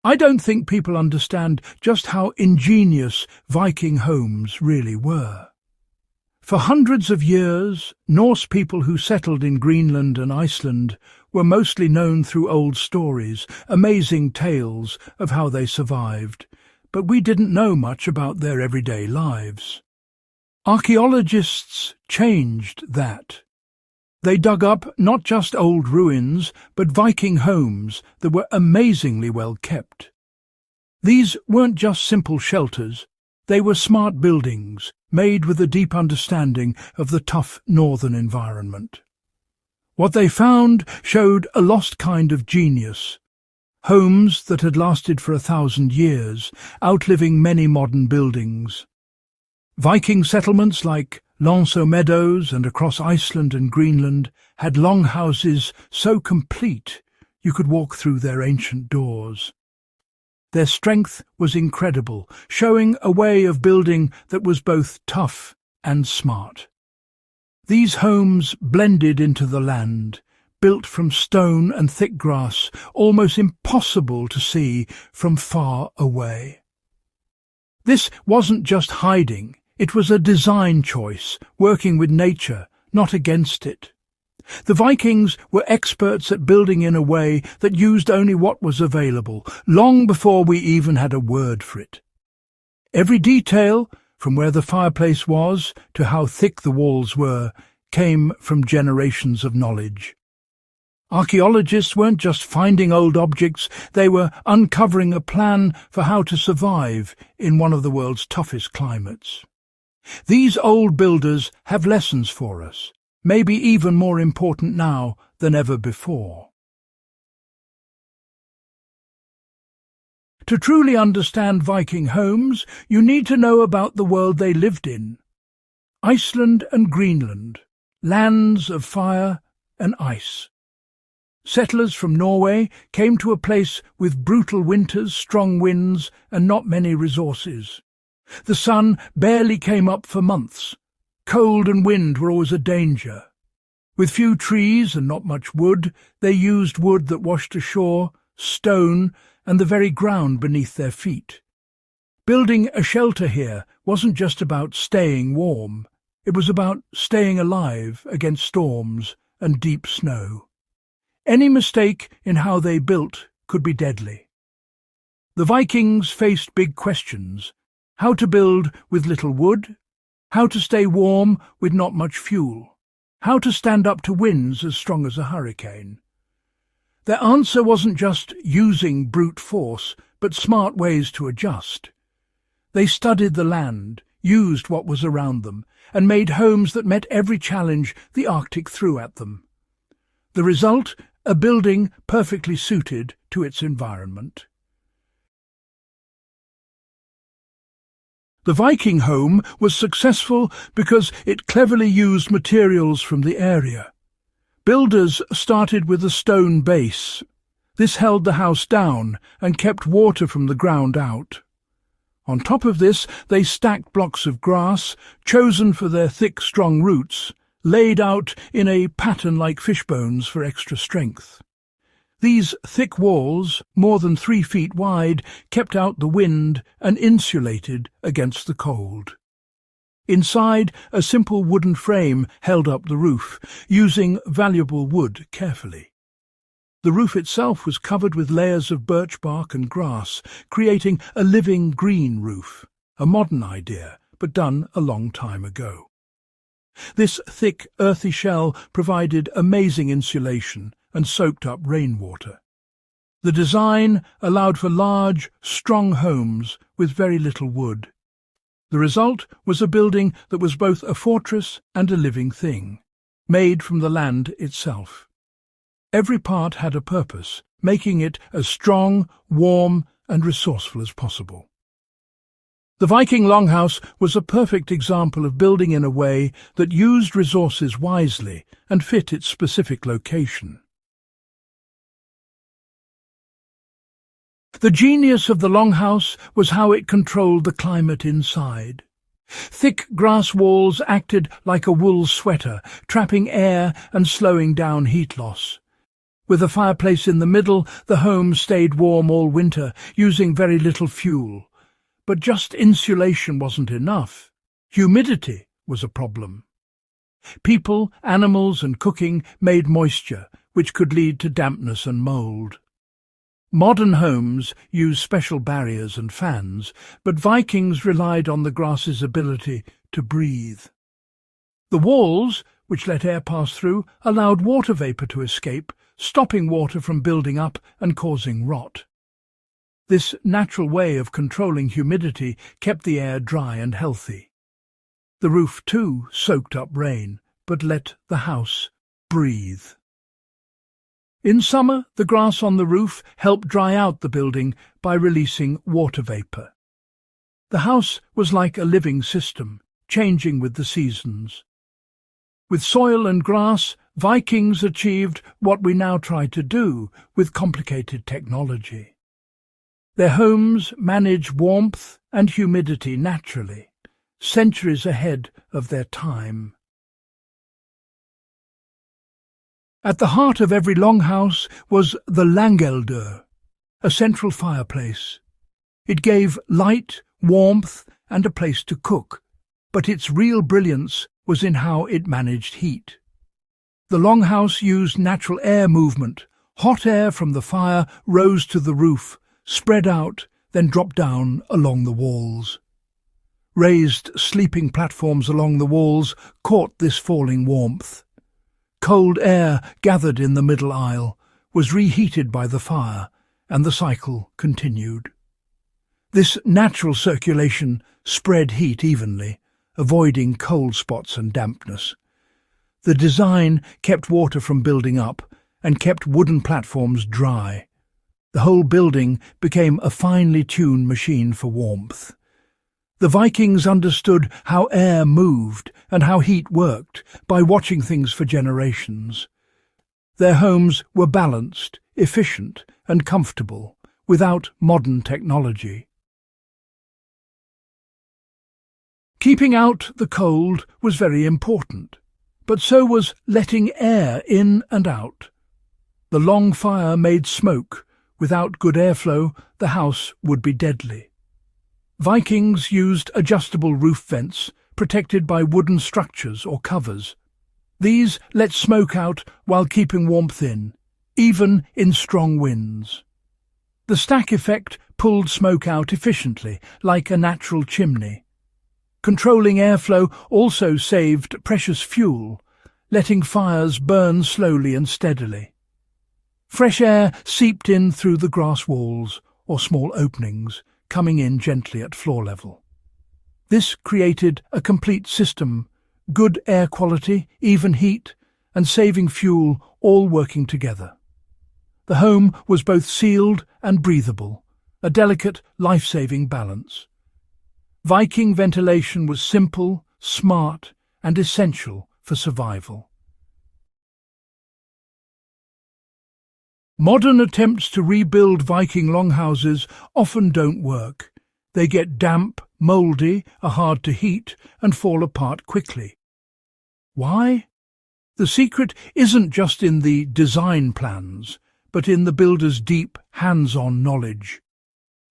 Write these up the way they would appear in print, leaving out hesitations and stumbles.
I don't think people understand just how ingenious Viking homes really were. For hundreds of years, Norse people who settled in Greenland and Iceland were mostly known through old stories, amazing tales of how they survived, but we didn't know much about their everyday lives. Archaeologists changed that. They dug up not just old ruins, but Viking homes that were amazingly well kept. These weren't just simple shelters, they were smart buildings, made with a deep understanding of the tough northern environment. What they found showed a lost kind of genius. Homes that had lasted for 1,000 years, outliving many modern buildings. Viking settlements like Lonso Meadows and across Iceland and Greenland had longhouses so complete you could walk through their ancient doors. Their strength was incredible, showing a way of building that was both tough and smart. These homes blended into the land, built from stone and thick grass, almost impossible to see from far away. This wasn't just hiding, it was a design choice, working with nature, not against it. The Vikings were experts at building in a way that used only what was available, long before we even had a word for it. Every detail, from where the fireplace was to how thick the walls were, came from generations of knowledge. Archaeologists weren't just finding old objects, they were uncovering a plan for how to survive in one of the world's toughest climates. These old builders have lessons for us, maybe even more important now than ever before. To truly understand Viking homes, you need to know about the world they lived in. Iceland and Greenland, lands of fire and ice. Settlers from Norway came to a place with brutal winters, strong winds, and not many resources. The sun barely came up for months. Cold and wind were always a danger. With few trees and not much wood, they used wood that washed ashore, stone, and the very ground beneath their feet. Building a shelter here wasn't just about staying warm. It was about staying alive against storms and deep snow. Any mistake in how they built could be deadly. The Vikings faced big questions: how to build with little wood, how to stay warm with not much fuel, how to stand up to winds as strong as a hurricane. Their answer wasn't just using brute force, but smart ways to adjust. They studied the land, used what was around them, and made homes that met every challenge the Arctic threw at them. The result, a building perfectly suited to its environment. The Viking home was successful because it cleverly used materials from the area. Builders started with a stone base. This held the house down and kept water from the ground out. On top of this, they stacked blocks of grass, chosen for their thick, strong roots, laid out in a pattern like fishbones for extra strength. These thick walls, more than 3 feet wide, kept out the wind and insulated against the cold. Inside, a simple wooden frame held up the roof, using valuable wood carefully. The roof itself was covered with layers of birch bark and grass, creating a living green roof, a modern idea, but done a long time ago. This thick, earthy shell provided amazing insulation and soaked up rainwater. The design allowed for large, strong homes with very little wood. The result was a building that was both a fortress and a living thing, made from the land itself. Every part had a purpose, making it as strong, warm, and resourceful as possible. The Viking longhouse was a perfect example of building in a way that used resources wisely and fit its specific location. The genius of the longhouse was how it controlled the climate inside. Thick grass walls acted like a wool sweater, trapping air and slowing down heat loss. With a fireplace in the middle, the home stayed warm all winter, using very little fuel. But just insulation wasn't enough. Humidity was a problem. People, animals and cooking made moisture, which could lead to dampness and mould. Modern homes use special barriers and fans, but Vikings relied on the grass's ability to breathe. The walls, which let air pass through, allowed water vapour to escape, stopping water from building up and causing rot. This natural way of controlling humidity kept the air dry and healthy. The roof, too, soaked up rain, but let the house breathe. In summer, the grass on the roof helped dry out the building by releasing water vapour. The house was like a living system, changing with the seasons. With soil and grass, Vikings achieved what we now try to do with complicated technology. Their homes manage warmth and humidity naturally, centuries ahead of their time. At the heart of every longhouse was the langelder, a central fireplace. It gave light, warmth, and a place to cook, but its real brilliance was in how it managed heat. The longhouse used natural air movement. Hot air from the fire rose to the roof, spread out, then dropped down along the walls. Raised sleeping platforms along the walls caught this falling warmth. Cold air gathered in the middle aisle, was reheated by the fire, and the cycle continued. This natural circulation spread heat evenly, avoiding cold spots and dampness. The design kept water from building up and kept wooden platforms dry. The whole building became a finely tuned machine for warmth. The Vikings understood how air moved and how heat worked by watching things for generations. Their homes were balanced, efficient, and comfortable, without modern technology. Keeping out the cold was very important, but so was letting air in and out. The long fire made smoke. Without good airflow, the house would be deadly. Vikings used adjustable roof vents, protected by wooden structures or covers. These let smoke out while keeping warmth in, even in strong winds. The stack effect pulled smoke out efficiently, like a natural chimney. Controlling airflow also saved precious fuel, letting fires burn slowly and steadily. Fresh air seeped in through the grass walls or small openings, coming in gently at floor level. This created a complete system, good air quality, even heat, and saving fuel all working together. The home was both sealed and breathable, a delicate, life-saving balance. Viking ventilation was simple, smart, and essential for survival. Modern attempts to rebuild Viking longhouses often don't work. They get damp, mouldy, are hard to heat, and fall apart quickly. Why? The secret isn't just in the design plans, but in the builder's deep, hands-on knowledge.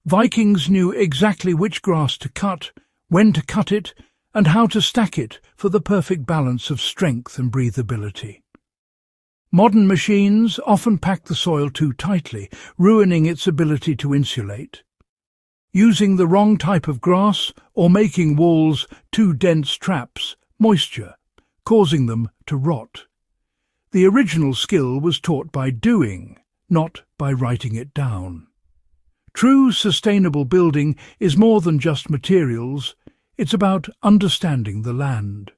Vikings knew exactly which grass to cut, when to cut it, and how to stack it for the perfect balance of strength and breathability. Modern machines often pack the soil too tightly, ruining its ability to insulate. Using the wrong type of grass or making walls too dense traps moisture, causing them to rot. The original skill was taught by doing, not by writing it down. True sustainable building is more than just materials, it's about understanding the land.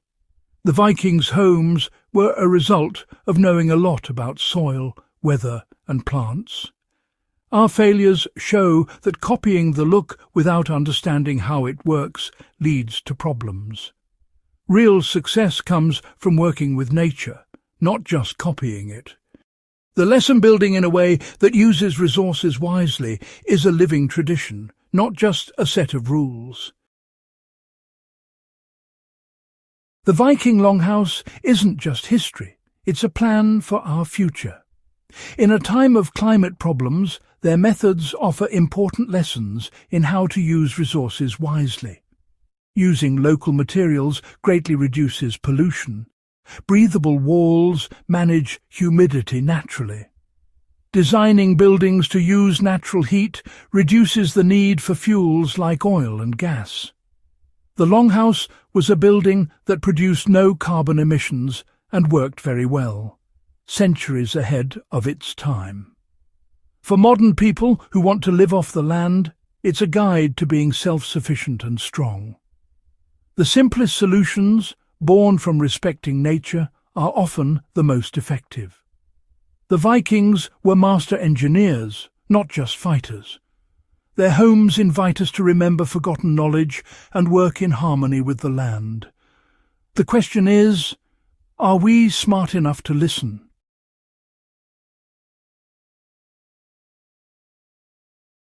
The Vikings' homes were a result of knowing a lot about soil, weather, and plants. Our failures show that copying the look without understanding how it works leads to problems. Real success comes from working with nature, not just copying it. The lesson building in a way that uses resources wisely is a living tradition, not just a set of rules. The Viking longhouse isn't just history, it's a plan for our future. In a time of climate problems, their methods offer important lessons in how to use resources wisely. Using local materials greatly reduces pollution. Breathable walls manage humidity naturally. Designing buildings to use natural heat reduces the need for fuels like oil and gas. The Longhouse was a building that produced no carbon emissions and worked very well, centuries ahead of its time. For modern people who want to live off the land, it's a guide to being self-sufficient and strong. The simplest solutions, born from respecting nature, are often the most effective. The Vikings were master engineers, not just fighters. Their homes invite us to remember forgotten knowledge and work in harmony with the land. The question is, are we smart enough to listen?